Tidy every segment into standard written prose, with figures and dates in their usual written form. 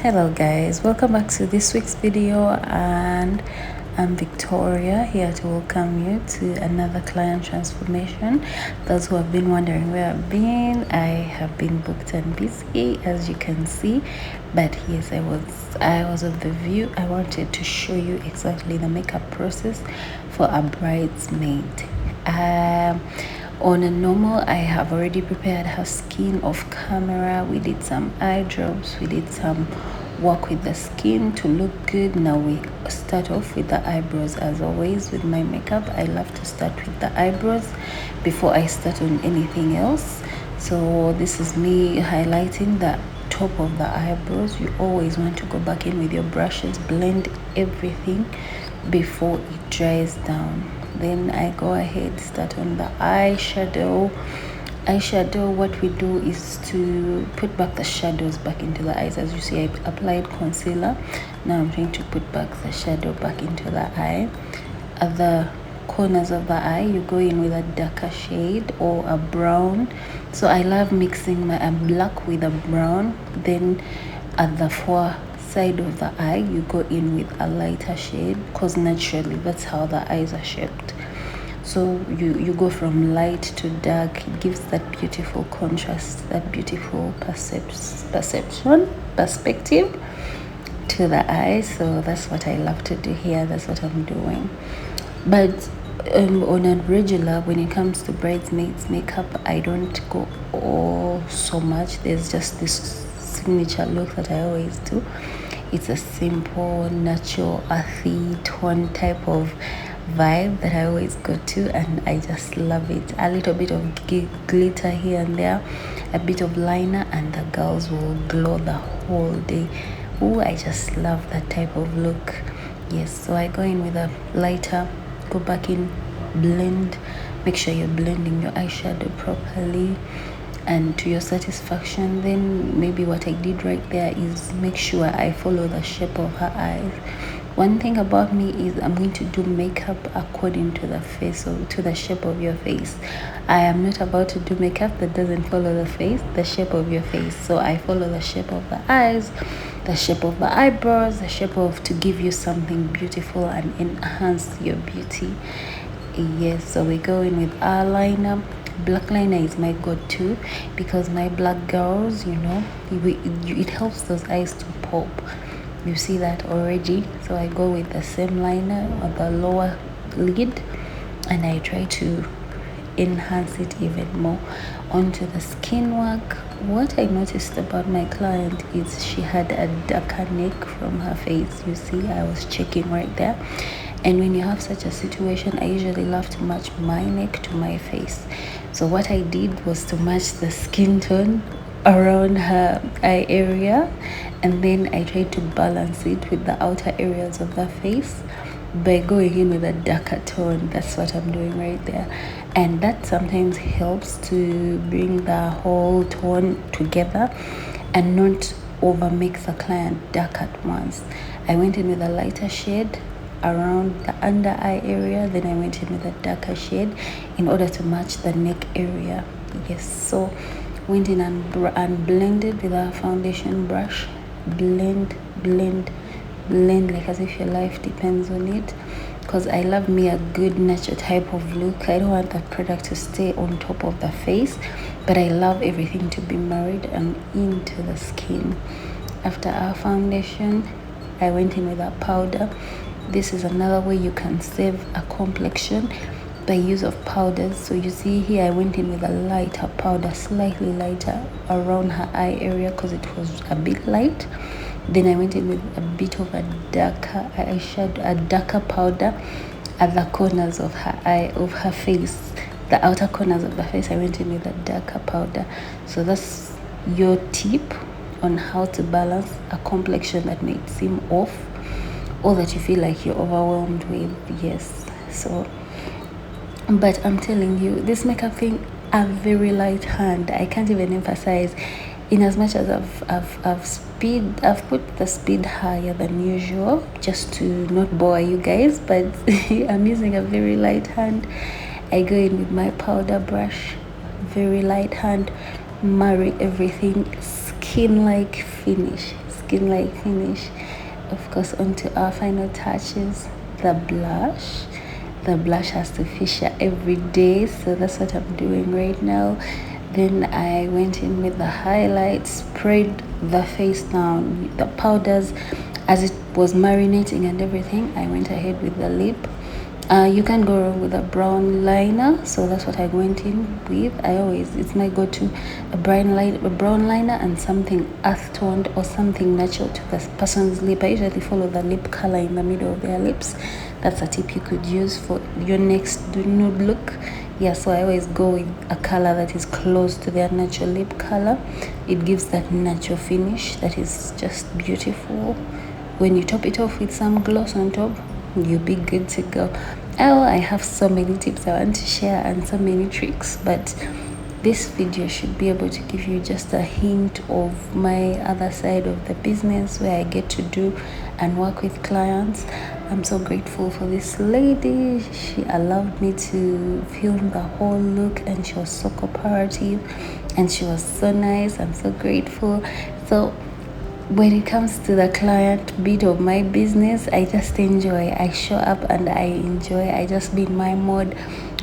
Hello guys, welcome back to this week's video, and I'm Victoria here to welcome you to another client transformation. Those who have been wondering where I've been, I have been booked and busy, as you can see. But yes, I was of the view. I wanted to show you exactly the makeup process for a bridesmaid. On a normal, I have already prepared her skin off camera. We did some eye drops, we did some work with the skin to look good. Now we start off with the eyebrows. As always with my makeup, I love to start with the eyebrows before I start on anything else. So this is me highlighting the top of the eyebrows. You always want to go back in with your brushes, blend everything before it dries down. Then I go ahead, start on the eyeshadow. What we do is to put back the shadows back into the eyes. As you see, I applied concealer. Now I'm trying to put back the shadow back into the eye. At the corners of the eye, you go in with a darker shade or a brown. So I love mixing my black with a brown. Then at the far side of the eye, you go in with a lighter shade, because naturally that's how the eyes are shaped. So you go from light to dark. It gives that beautiful contrast, that beautiful perspective to the eye. So that's what I love to do here. That's what I'm doing. But on a regular, when it comes to bridesmaids makeup, I don't go so much. There's just this signature look that I always do. It's a simple, natural, earthy tone type of vibe that I always go to, and I just love it. A little bit of glitter here and there, a bit of liner, and the girls will glow the whole day. Oh, I just love that type of look. Yes, so I go in with a lighter, go back in, blend. Make sure you're blending your eyeshadow properly and to your satisfaction. Then maybe what I did right there is make sure I follow the shape of her eyes. One thing about me is I'm going to do makeup according to the face, or to the shape of your face. I am not about to do makeup that doesn't follow the shape of your face. So I follow the shape of the eyes, the shape of the eyebrows, the shape of, to give you something beautiful and enhance your beauty. Yes, so we go in with eyeliner. Black liner is my go-to, because my black girls, it helps those eyes to pop. You see that already. So I go with the same liner on the lower lid, and I try to enhance it even more. Onto the skin work. What I noticed about my client is she had a darker neck from her face. You see, I was checking right there. And when you have such a situation, I usually love to match my neck to my face. So what I did was to match the skin tone around her eye area, and then I tried to balance it with the outer areas of the face by going in with a darker tone. That's what I'm doing right there, and that sometimes helps to bring the whole tone together and not over make the client dark at once. I went in with a lighter shade around the under eye area, then I went in with a darker shade in order to match the neck area. Yes, so went in and blended with a foundation brush. Blend like as if your life depends on it, because I love me a good natural type of look. I don't want that product to stay on top of the face, but I love everything to be married and into the skin. After our foundation, I went in with a powder. This is another way you can save a complexion by use of powders. So you see here, I went in with a lighter powder, slightly lighter around her eye area because it was a bit light. Then I went in with a bit of a darker eyeshadow, a darker powder at the corners of her eye, of her face, the outer corners of the face. I went in with a darker powder. So that's your tip on how to balance a complexion that may seem off, or that you feel like you're overwhelmed with. Yes, so, but I'm telling you, this makeup thing, a very light hand. I can't even emphasize, in as much as I've put the speed higher than usual just to not bore you guys, but I'm using a very light hand. I go in with my powder brush, very light hand, marry everything, skin like finish, skin like finish. Of course, onto our final touches, the blush. The blush has to feature every day, so that's what I'm doing right now. Then I went in with the highlight, sprayed the face down, the powders. As it was marinating and everything, I went ahead with the lip. You can't go wrong with a brown liner, so that's what I went in with. It's my go-to, a brown liner and something earth toned or something natural to the person's lip. I usually follow the lip color in the middle of their lips. That's a tip you could use for your next nude look. Yeah, so I always go with a color that is close to their natural lip color. It gives that natural finish that is just beautiful. When you top it off with some gloss on top, you'll be good to go. Oh, I have so many tips I want to share and so many tricks, but this video should be able to give you just a hint of my other side of the business, where I get to do and work with clients. I'm so grateful for this lady. She allowed me to film the whole look, and she was so cooperative and she was so nice. I'm so grateful. So when it comes to the client bit of my business, I just enjoy. I show up and I enjoy. I just be in my mode,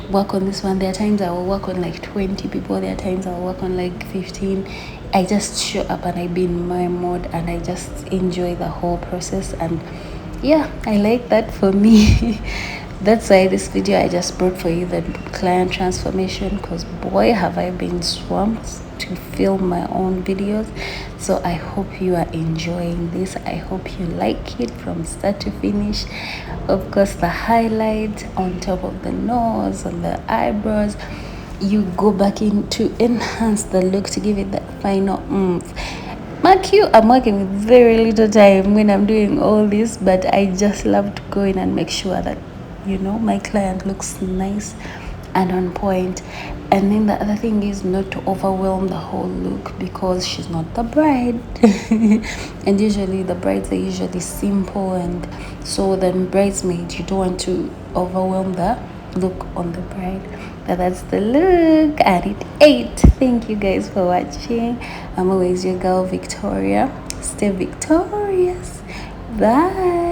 work on this one. There are times I will work on like 20 people, there are times I'll work on like 15. I just show up and I be in my mode, and I just enjoy the whole process. And yeah, I like that for me. That's why this video I just brought for you, the client transformation, because boy have I been swamped to film my own videos. So I hope you are enjoying this. I hope you like it from start to finish. Of course, the highlight on top of the nose, on the eyebrows, you go back in to enhance the look, to give it that final oomph. Mark you, I'm working with very little time when I'm doing all this, but I just love to go in and make sure that, my client looks nice and on point. And then the other thing is not to overwhelm the whole look, because she's not the bride. And usually the brides are usually simple, and so then bridesmaids, you don't want to overwhelm the look on the bride. But that's the look, and it ate. Thank you guys for watching. I'm always your girl Victoria. Stay victorious. Bye.